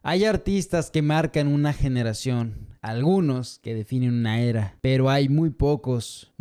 Hay artistas que marcan una generación, algunos que definen una era, pero hay muy pocos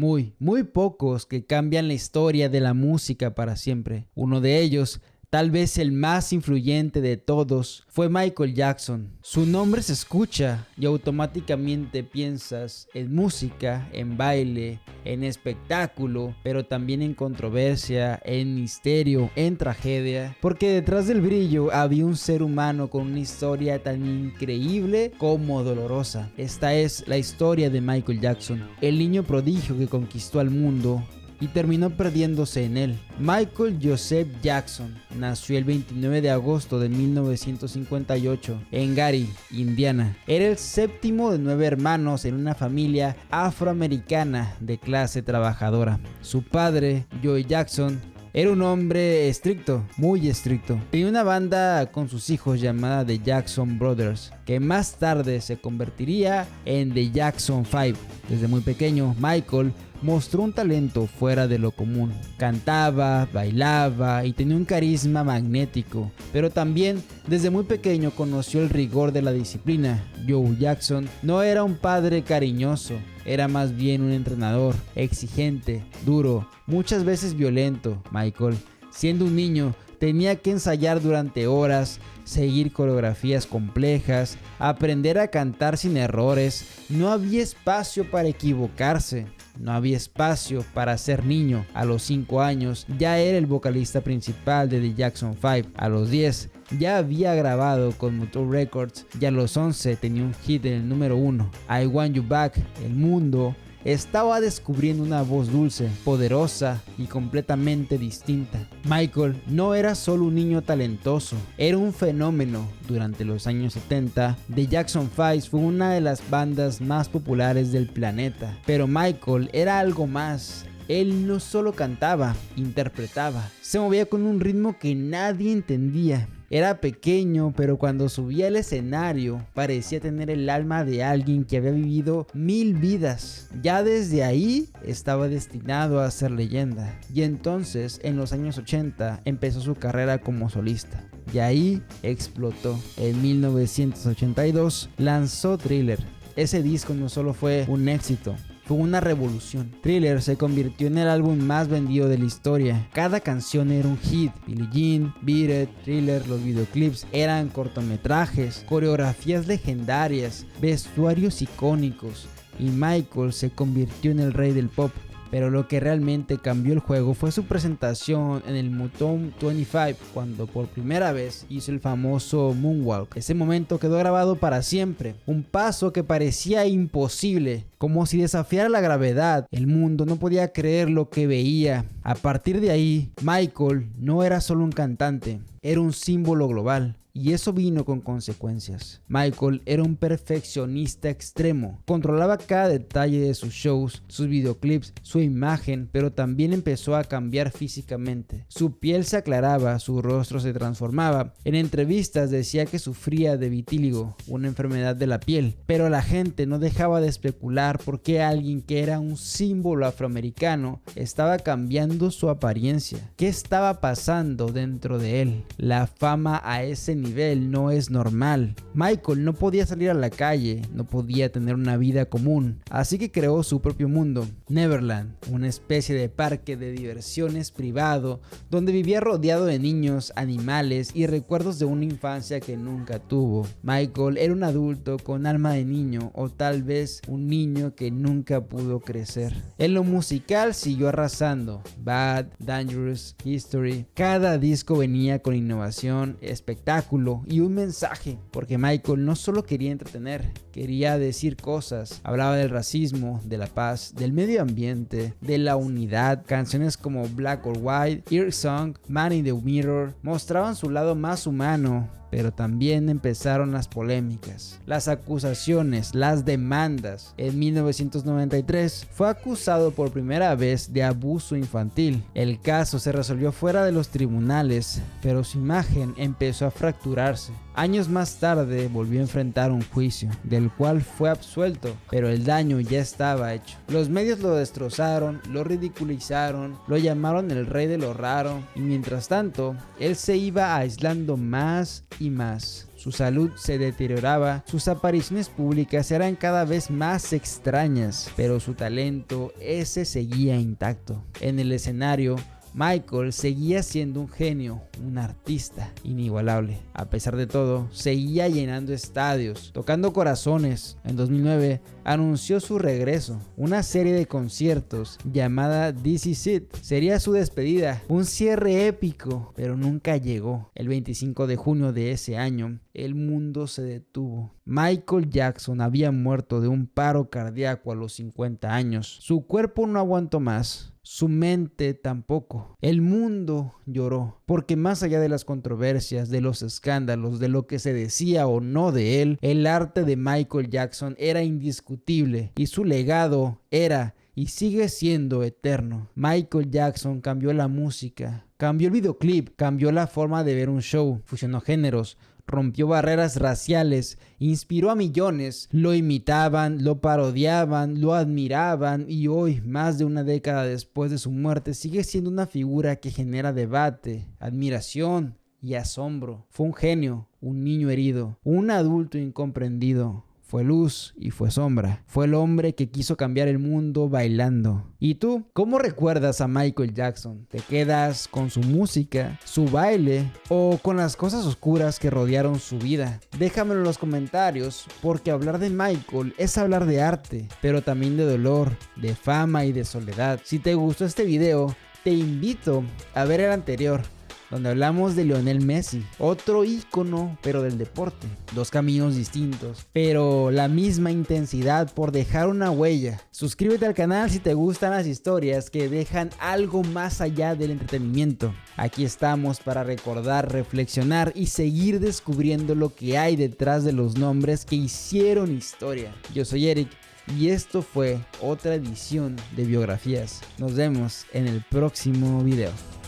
que cambian la historia de la música para siempre. Uno de ellos, tal vez el más influyente de todos, fue Michael Jackson. Su nombre se escucha y automáticamente piensas en música, en baile, en espectáculo, pero también en controversia, en misterio, en tragedia, porque detrás del brillo había un ser humano con una historia tan increíble como dolorosa. Esta es la historia de Michael Jackson, el niño prodigio que conquistó al mundo y terminó perdiéndose en él. Michael Joseph Jackson nació el 29 de agosto de 1958 en Gary, Indiana. Era el séptimo de 9 hermanos en una familia afroamericana de clase trabajadora. Su padre, Joe Jackson, era un hombre estricto, muy estricto. Tenía una banda con sus hijos llamada The Jackson Brothers, que más tarde se convertiría en The Jackson 5. Desde muy pequeño, Michael mostró un talento fuera de lo común. Cantaba, bailaba y tenía un carisma magnético, pero también desde muy pequeño conoció el rigor de la disciplina. Joe Jackson no era un padre cariñoso, era más bien un entrenador exigente, duro, muchas veces violento. Michael, siendo un niño, tenía que ensayar durante horas, seguir coreografías complejas, aprender a cantar sin errores. No había espacio para equivocarse. No había espacio para ser niño. A los 5 años ya era el vocalista principal de The Jackson 5. A los 10 ya había grabado con Motown Records y a los 11 tenía un hit en el número 1. I Want You Back. El mundo estaba descubriendo una voz dulce, poderosa y completamente distinta. Michael no era solo un niño talentoso, era un fenómeno. Durante los años 70, The Jackson 5 fue una de las bandas más populares del planeta. Pero Michael era algo más. Él no solo cantaba, interpretaba. Se movía con un ritmo que nadie entendía. Era pequeño, pero cuando subía al escenario parecía tener el alma de alguien que había vivido 1000 vidas. Ya desde ahí estaba destinado a ser leyenda. Y entonces, en los años 80, empezó su carrera como solista. Y ahí explotó. En 1982 lanzó Thriller. Ese disco no solo fue un éxito, fue una revolución. Thriller se convirtió en el álbum más vendido de la historia. Cada canción era un hit. Billie Jean, Beat It, Thriller, los videoclips eran cortometrajes, coreografías legendarias, vestuarios icónicos. Y Michael se convirtió en el rey del pop. Pero lo que realmente cambió el juego fue su presentación en el Motown 25, cuando por primera vez hizo el famoso Moonwalk. Ese momento quedó grabado para siempre, un paso que parecía imposible, como si desafiara la gravedad. El mundo no podía creer lo que veía. A partir de ahí, Michael no era solo un cantante, era un símbolo global. Y eso vino con consecuencias. Michael era un perfeccionista extremo. Controlaba cada detalle de sus shows, sus videoclips, su imagen, pero también empezó a cambiar físicamente. Su piel se aclaraba, su rostro se transformaba. En entrevistas decía que sufría de vitíligo, una enfermedad de la piel. Pero la gente no dejaba de especular por qué alguien que era un símbolo afroamericano estaba cambiando su apariencia. ¿Qué estaba pasando dentro de él? La fama a ese nivel no es normal. Michael no podía salir a la calle, no podía tener una vida común, así que creó su propio mundo, Neverland, una especie de parque de diversiones privado donde vivía rodeado de niños, animales y recuerdos de una infancia que nunca tuvo. Michael era un adulto con alma de niño, o tal vez un niño que nunca pudo crecer. En lo musical siguió arrasando. Bad, Dangerous, History. Cada disco venía con innovación, espectáculo y un mensaje, porque Michael no solo quería entretener, quería decir cosas. Hablaba del racismo, de la paz, del medio ambiente, de la unidad. Canciones como Black or White, Ear Song, Man in the Mirror mostraban su lado más humano. Pero también empezaron las polémicas, las acusaciones, las demandas. En 1993 fue acusado por primera vez de abuso infantil. El caso se resolvió fuera de los tribunales, pero su imagen empezó a fracturarse. Años más tarde volvió a enfrentar un juicio, del cual fue absuelto, pero el daño ya estaba hecho. Los medios lo destrozaron, lo ridiculizaron, lo llamaron el rey de lo raro, y mientras tanto, él se iba aislando más y más. Su salud se deterioraba, sus apariciones públicas eran cada vez más extrañas, pero su talento ese seguía intacto. En el escenario, Michael seguía siendo un genio, un artista inigualable. A pesar de todo, seguía llenando estadios, tocando corazones. En 2009 anunció su regreso. Una serie de conciertos llamada This Is It sería su despedida, un cierre épico, pero nunca llegó. El 25 de junio de ese año, el mundo se detuvo. Michael Jackson había muerto de un paro cardíaco a los 50 años. Su cuerpo no aguantó más. Su mente tampoco. El mundo lloró, porque más allá de las controversias, de los escándalos, de lo que se decía o no de él, el arte de Michael Jackson era indiscutible y su legado era y sigue siendo eterno. Michael Jackson cambió la música, cambió el videoclip, cambió la forma de ver un show, fusionó géneros, rompió barreras raciales, inspiró a millones, lo imitaban, lo parodiaban, lo admiraban y hoy, más de una década después de su muerte, sigue siendo una figura que genera debate, admiración y asombro. Fue un genio, un niño herido, un adulto incomprendido. Fue luz y fue sombra. Fue el hombre que quiso cambiar el mundo bailando. ¿Y tú? ¿Cómo recuerdas a Michael Jackson? ¿Te quedas con su música, su baile o con las cosas oscuras que rodearon su vida? Déjamelo en los comentarios, porque hablar de Michael es hablar de arte, pero también de dolor, de fama y de soledad. Si te gustó este video, te invito a ver el anterior, donde hablamos de Lionel Messi, otro ícono pero del deporte. Dos caminos distintos, pero la misma intensidad por dejar una huella. Suscríbete al canal si te gustan las historias que dejan algo más allá del entretenimiento. Aquí estamos para recordar, reflexionar y seguir descubriendo lo que hay detrás de los nombres que hicieron historia. Yo soy Eric y esto fue otra edición de Biografías. Nos vemos en el próximo video.